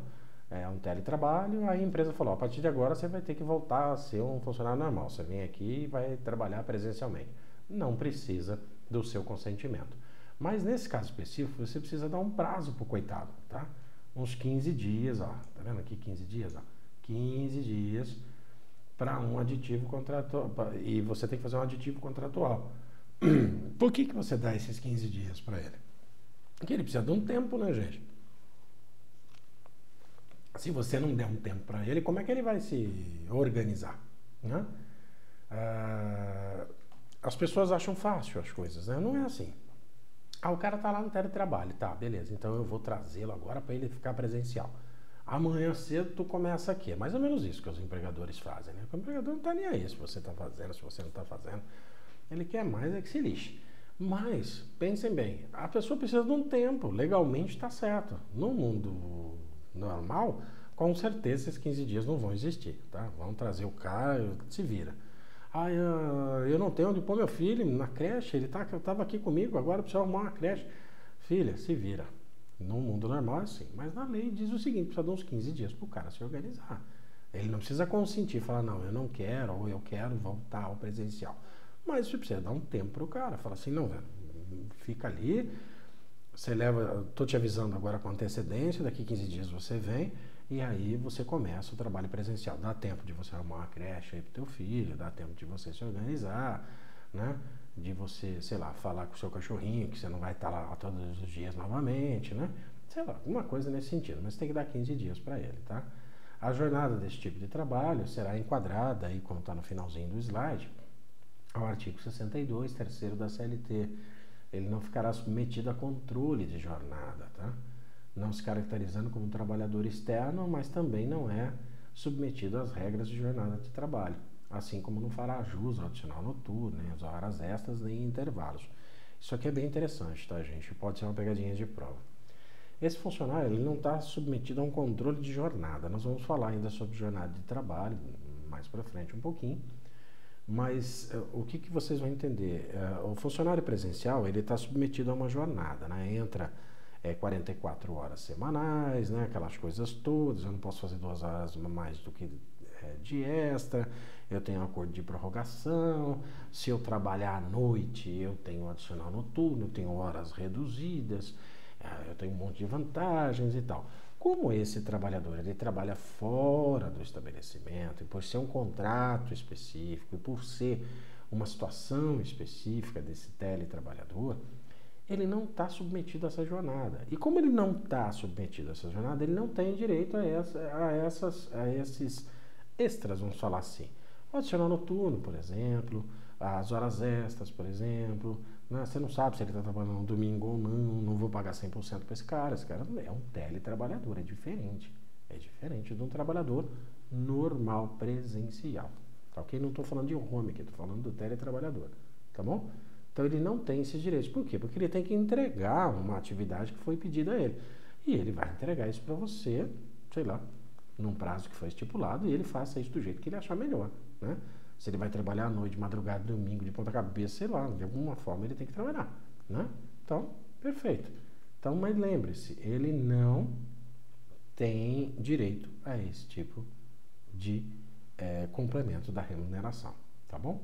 é um teletrabalho, aí a empresa falou, a partir de agora você vai ter que voltar a ser um funcionário normal, você vem aqui e vai trabalhar presencialmente. Não precisa do seu consentimento. Mas nesse caso específico, você precisa dar um prazo para o coitado, tá? Uns 15 dias, ó, tá vendo aqui 15 dias, ó? 15 dias para um aditivo contratual, e você tem que fazer um aditivo contratual. Por que você dá esses 15 dias para ele? Porque ele precisa de um tempo, né, gente? Se você não der um tempo para ele, como é que ele vai se organizar, né? As pessoas acham fácil as coisas, né? Não é assim. O cara tá lá no teletrabalho, tá, beleza, então eu vou trazê-lo agora para ele ficar presencial. Amanhã cedo tu começa aqui. É mais ou menos isso que os empregadores fazem, né? O empregador não tá nem aí se você tá fazendo, se você não tá fazendo. Ele quer mais é que se lixe. Mas, pensem bem, a pessoa precisa de um tempo, legalmente está certo. No mundo normal, com certeza esses 15 dias não vão existir, tá? Vão trazer o cara, se vira. Eu não tenho onde pôr meu filho na creche, ele estava aqui comigo, agora precisa arrumar uma creche. Filha, se vira. No mundo normal é assim, mas na lei diz o seguinte, precisa de uns 15 dias para o cara se organizar. Ele não precisa consentir, falar, não, eu não quero, ou eu quero voltar ao presencial. Mas você precisa dar um tempo para o cara, fala assim, não, velho, fica ali, você leva, estou te avisando agora com antecedência, daqui 15 dias você vem, e aí você começa o trabalho presencial. Dá tempo de você arrumar uma creche aí pro teu filho, dá tempo de você se organizar, né? De você, sei lá, falar com o seu cachorrinho, que você não vai estar lá todos os dias novamente, né? Sei lá, alguma coisa nesse sentido, mas tem que dar 15 dias para ele, tá? A jornada desse tipo de trabalho será enquadrada, aí como está no finalzinho do slide, ao artigo 62, terceiro da CLT. Ele não ficará submetido a controle de jornada, tá? Não se caracterizando como um trabalhador externo, mas também não é submetido às regras de jornada de trabalho. assim como não fará jus ao adicional noturno, nem às horas extras, nem intervalos. Isso aqui é bem interessante, tá, gente? Pode ser uma pegadinha de prova. Esse funcionário ele não está submetido a um controle de jornada. Nós vamos falar ainda sobre jornada de trabalho mais para frente um pouquinho. Mas o que vocês vão entender? O funcionário presencial ele está submetido a uma jornada, né? Entra 44 horas semanais, né? Aquelas coisas todas. Eu não posso fazer 2 horas mais do que de extra. Eu tenho um acordo de prorrogação. Se eu trabalhar à noite, eu tenho adicional noturno, eu tenho horas reduzidas. Eu tenho um monte de vantagens e tal. Como esse trabalhador ele trabalha fora do estabelecimento, e por ser um contrato específico, e por ser uma situação específica desse teletrabalhador, ele não está submetido a essa jornada. E como ele não está submetido a essa jornada, ele não tem direito a esses extras, vamos falar assim. O adicional noturno, por exemplo, as horas extras, por exemplo. Você não sabe se ele está trabalhando no domingo ou não vou pagar 100% para esse cara é um teletrabalhador, é diferente de um trabalhador normal, presencial, tá ok? Não estou falando de home aqui, estou falando do teletrabalhador, tá bom? Então ele não tem esses direitos, por quê? Porque ele tem que entregar uma atividade que foi pedida a ele, e ele vai entregar isso para você, sei lá, num prazo que foi estipulado, e ele faça isso do jeito que ele achar melhor, né? Se ele vai trabalhar à noite, de madrugada, domingo, de ponta cabeça, sei lá, de alguma forma ele tem que trabalhar, né? Então, perfeito. Então, mas lembre-se, ele não tem direito a esse tipo de complemento da remuneração, tá bom?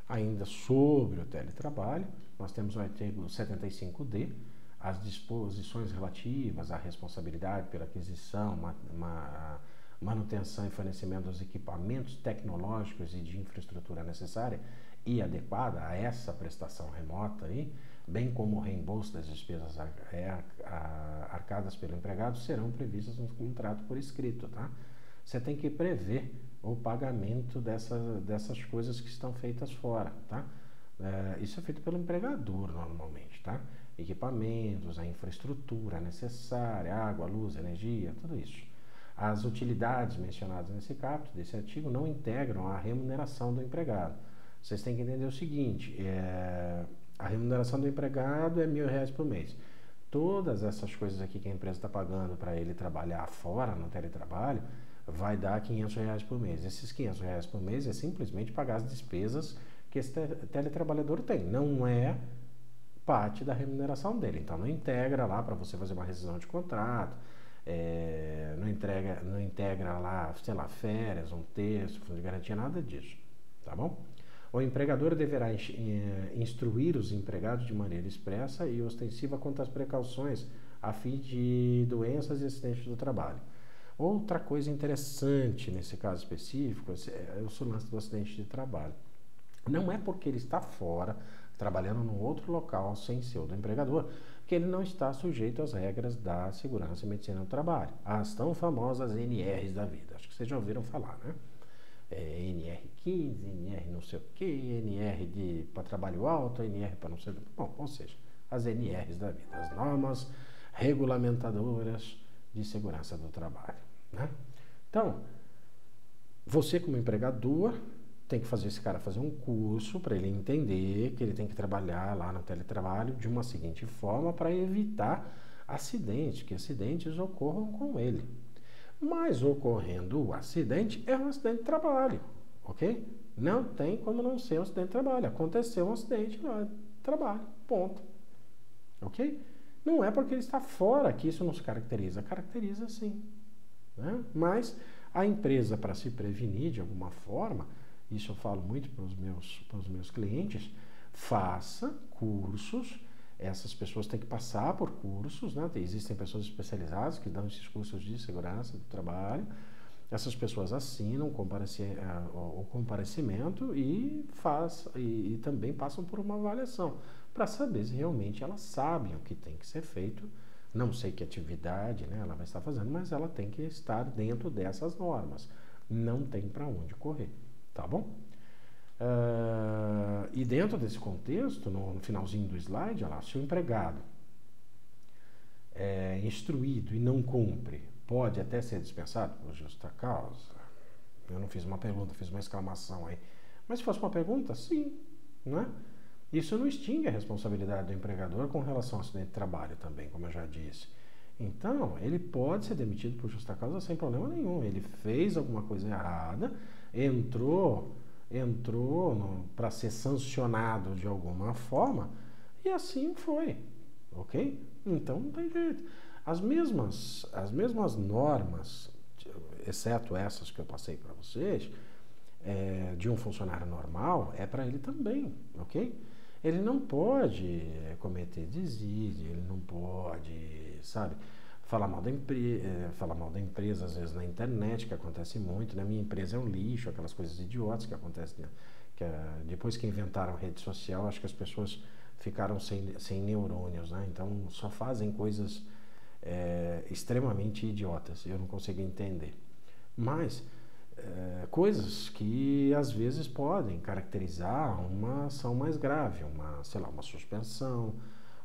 Ainda sobre o teletrabalho, nós temos o artigo 75D, as disposições relativas à responsabilidade pela aquisição, manutenção e fornecimento dos equipamentos tecnológicos e de infraestrutura necessária e adequada a essa prestação remota, aí, bem como o reembolso das despesas arcadas pelo empregado, serão previstas no contrato por escrito, tá? Você tem que prever o pagamento dessas coisas que estão feitas fora, tá? Isso é feito pelo empregador normalmente, tá? Equipamentos, a infraestrutura necessária, água, luz, energia, tudo isso. As utilidades mencionadas nesse capítulo, desse artigo, não integram a remuneração do empregado. Vocês têm que entender o seguinte, a remuneração do empregado é R$1.000 por mês. Todas essas coisas aqui que a empresa está pagando para ele trabalhar fora, no teletrabalho, vai dar R$500 por mês. Esses R$500 por mês é simplesmente pagar as despesas que esse teletrabalhador tem. Não é parte da remuneração dele. Então, não integra lá para você fazer uma rescisão de contrato, não integra lá, sei lá, férias, um terço, fundo de garantia, nada disso, tá bom? O empregador deverá instruir os empregados de maneira expressa e ostensiva quanto às precauções a fim de doenças e acidentes do trabalho. Outra coisa interessante nesse caso específico é o lance do acidente de trabalho. Não é porque ele está fora, trabalhando num outro local sem ser o do empregador, que ele não está sujeito às regras da segurança e medicina do trabalho. As tão famosas NRs da vida. Acho que vocês já ouviram falar, né? NR15, NR não sei o que, NR para trabalho alto, NR para não sei... Bom, ou seja, as NRs da vida, as normas regulamentadoras de segurança do trabalho, né? Então, você como empregador tem que fazer esse cara fazer um curso para ele entender que ele tem que trabalhar lá no teletrabalho de uma seguinte forma para evitar acidentes, que acidentes ocorram com ele. Mas ocorrendo o acidente, é um acidente de trabalho, ok? Não tem como não ser um acidente de trabalho. Aconteceu um acidente lá de trabalho, ponto. Ok? Não é porque ele está fora que isso nos caracteriza. Caracteriza sim, né? Mas a empresa, para se prevenir de alguma forma, isso eu falo muito para os meus clientes, faça cursos. Essas pessoas têm que passar por cursos, né? Existem pessoas especializadas que dão esses cursos de segurança do trabalho. Essas pessoas assinam o comparecimento e também passam por uma avaliação para saber se realmente elas sabem o que tem que ser feito. Não sei que atividade, né, ela vai estar fazendo, mas ela tem que estar dentro dessas normas. Não tem para onde correr, tá bom? E dentro desse contexto, no finalzinho do slide, olha lá, se o empregado é instruído e não cumpre, pode até ser dispensado por justa causa. Eu não fiz uma pergunta, fiz uma exclamação aí. Mas se fosse uma pergunta, sim, né? Isso não extingue a responsabilidade do empregador com relação ao acidente de trabalho também, como eu já disse. Então, ele pode ser demitido por justa causa sem problema nenhum. Ele fez alguma coisa errada, entrou para ser sancionado de alguma forma e assim foi, ok? Então não tem jeito. As mesmas normas, exceto essas que eu passei para vocês, de um funcionário normal, é para ele também, ok? Ele não pode cometer desídia, ele não pode, sabe, falar mal da empresa, às vezes na internet, que acontece muito, né? Minha empresa é um lixo, aquelas coisas idiotas que acontecem, né? Depois que inventaram rede social, acho que as pessoas ficaram sem neurônios, né? Então só fazem coisas extremamente idiotas, eu não consigo entender. Mas coisas que às vezes podem caracterizar uma ação mais grave, uma suspensão,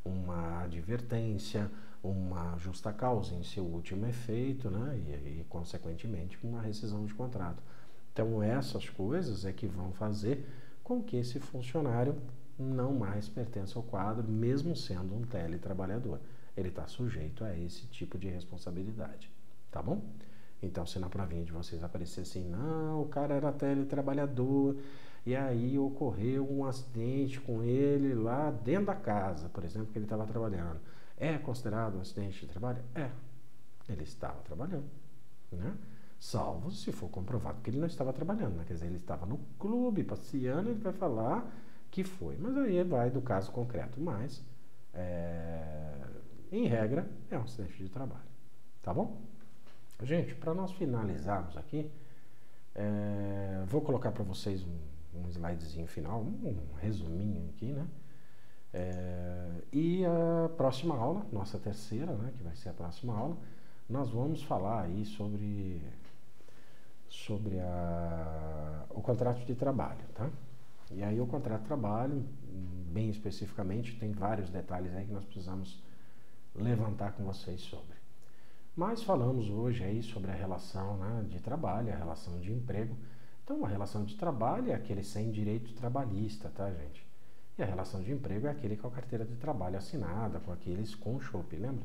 uma advertência, uma justa causa em seu último efeito, né? E consequentemente uma rescisão de contrato. Então essas coisas é que vão fazer com que esse funcionário não mais pertença ao quadro, mesmo sendo um teletrabalhador. Ele está sujeito a esse tipo de responsabilidade, tá bom? Então, se na provinha de vocês aparecer assim, não, o cara era teletrabalhador e aí ocorreu um acidente com ele lá dentro da casa, por exemplo, que ele estava trabalhando. É considerado um acidente de trabalho? É. Ele estava trabalhando, né? Salvo se for comprovado que ele não estava trabalhando, né? Quer dizer, ele estava no clube passeando, ele vai falar que foi. Mas aí vai do caso concreto. Mas, em regra, é um acidente de trabalho, tá bom? Gente, para nós finalizarmos aqui, vou colocar para vocês um slidezinho final, um resuminho aqui, né? E a próxima aula, nossa terceira, né, que vai ser a próxima aula, nós vamos falar aí sobre o contrato de trabalho, tá? E aí o contrato de trabalho, bem especificamente, tem vários detalhes aí que nós precisamos levantar com vocês sobre. Mas falamos hoje aí sobre a relação, né, de trabalho, a relação de emprego. Então, a relação de trabalho é aquele sem direito trabalhista, tá, gente? E a relação de emprego é aquele com a carteira de trabalho assinada, com aqueles com chope, lembra?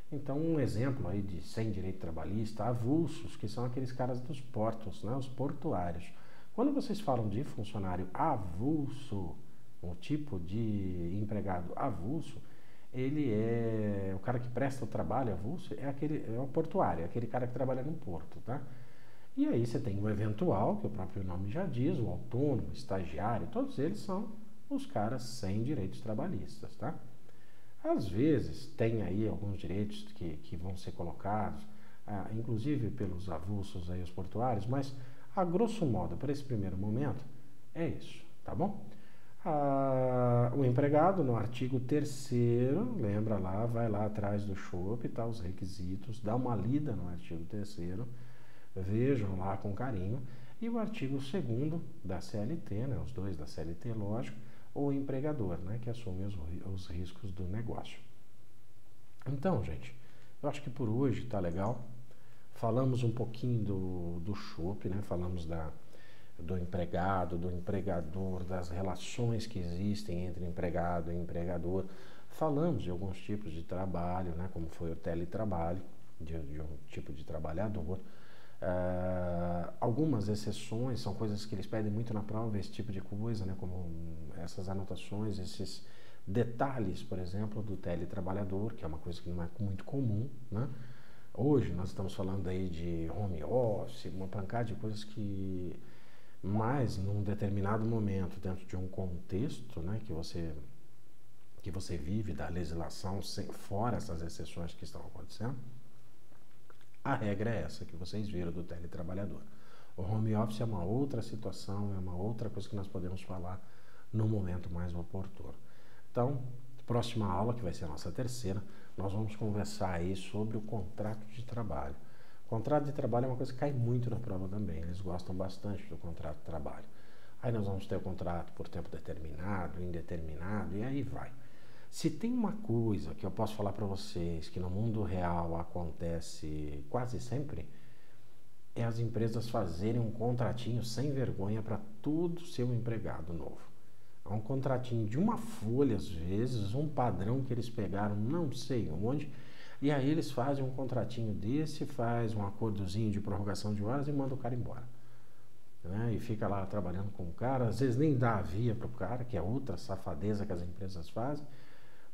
Então, um exemplo aí de sem direito trabalhista, avulsos, que são aqueles caras dos portos, né, os portuários. Quando vocês falam de funcionário avulso, um tipo de empregado avulso, ele é o cara que presta o trabalho avulso, é o portuário, é aquele cara que trabalha no porto, tá? E aí você tem o eventual, que o próprio nome já diz, o autônomo, o estagiário, todos eles são os caras sem direitos trabalhistas, tá? Às vezes tem aí alguns direitos que vão ser colocados, inclusive pelos avulsos aí, os portuários, mas a grosso modo, para esse primeiro momento, é isso, tá bom? O empregado, no artigo 3º, lembra lá, vai lá atrás do chope, tá, os requisitos, dá uma lida no artigo 3º, vejam lá com carinho, e o artigo 2º da CLT, né, os dois da CLT, lógico, o empregador, né, que assume os riscos do negócio. Então, gente, eu acho que por hoje tá legal. Falamos um pouquinho do chope, né, falamos do empregado, do empregador, das relações que existem entre empregado e empregador. Falamos de alguns tipos de trabalho, né, como foi o teletrabalho, de um tipo de trabalhador. Algumas exceções são coisas que eles pedem muito na prova, esse tipo de coisa, né, como essas anotações, esses detalhes, por exemplo, do teletrabalhador, que é uma coisa que não é muito comum, né? Hoje nós estamos falando aí de home office, uma pancada de coisas que, mas num determinado momento, dentro de um contexto, né, que você vive da legislação, fora essas exceções que estão acontecendo, a regra é essa que vocês viram do teletrabalhador. O home office é uma outra situação, é uma outra coisa que nós podemos falar no momento mais oportuno. Então, próxima aula, que vai ser a nossa terceira, nós vamos conversar aí sobre o contrato de trabalho. O contrato de trabalho é uma coisa que cai muito na prova também, eles gostam bastante do contrato de trabalho. Aí nós vamos ter o contrato por tempo determinado, indeterminado, e aí vai. Se tem uma coisa que eu posso falar para vocês que no mundo real acontece quase sempre, é as empresas fazerem um contratinho sem vergonha para todo seu empregado novo. É um contratinho de uma folha, às vezes, um padrão que eles pegaram não sei onde, e aí eles fazem um contratinho desse, faz um acordozinho de prorrogação de horas e manda o cara embora. Né? E fica lá trabalhando com o cara, às vezes nem dá a via para o cara, que é outra safadeza que as empresas fazem,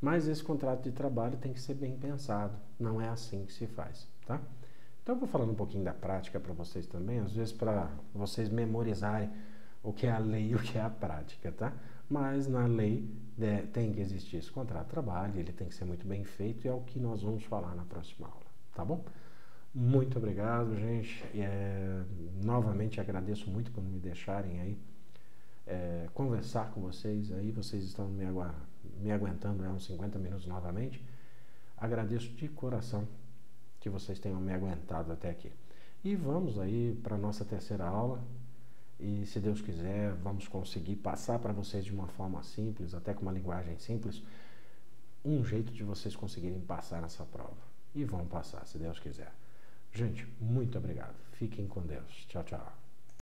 mas esse contrato de trabalho tem que ser bem pensado, não é assim que se faz, tá? Então eu vou falando um pouquinho da prática para vocês também, às vezes para vocês memorizarem o que é a lei e o que é a prática, tá? Mas na lei tem que existir esse contrato de trabalho, ele tem que ser muito bem feito e é o que nós vamos falar na próxima aula, tá bom? Muito obrigado, gente. Novamente agradeço muito por me deixarem aí conversar com vocês aí. Vocês estão me aguentando uns 50 minutos novamente. Agradeço de coração que vocês tenham me aguentado até aqui. E vamos aí para a nossa terceira aula. E se Deus quiser, vamos conseguir passar para vocês de uma forma simples, até com uma linguagem simples, um jeito de vocês conseguirem passar nessa prova. E vão passar, se Deus quiser. Gente, muito obrigado. Fiquem com Deus. Tchau, tchau.